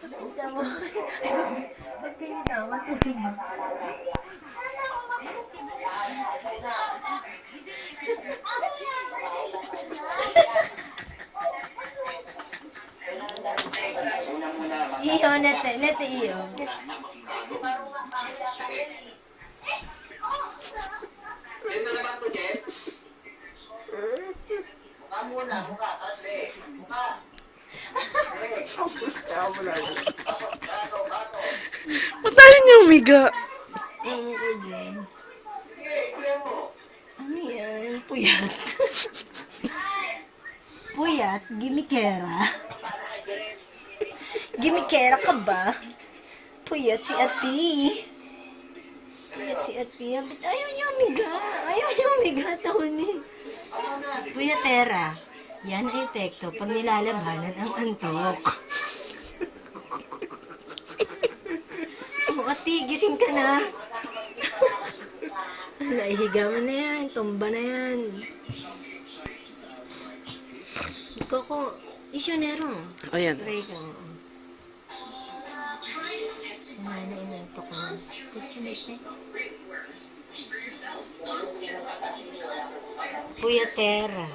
Ikaw mo. Ba't kayo tawa? Tuloy mo. Iyo, nete iyo. Ganda naman to, Jen. Mukha muna, mukha. Tatli. Mukha. Bato. Matayin niyo umiga. Ano ko dyan? Sige, ikuya mo. Ano yan? Puyat. Puyat? Gimikera? Gimikera ka ba? Puyat si Ati. Puyat si Ati. Ayaw niya umiga. Ayaw niya umiga, Tony. Puyatera. Yan ang epekto pag nilalabanan ang antok. Oh, Ati, gising ka na. Naihiga mo na yan. Tumba na yan. Koko, isyonero. Ayan. Try ka. Ano inantok mo? Kutsinite. Puyatera.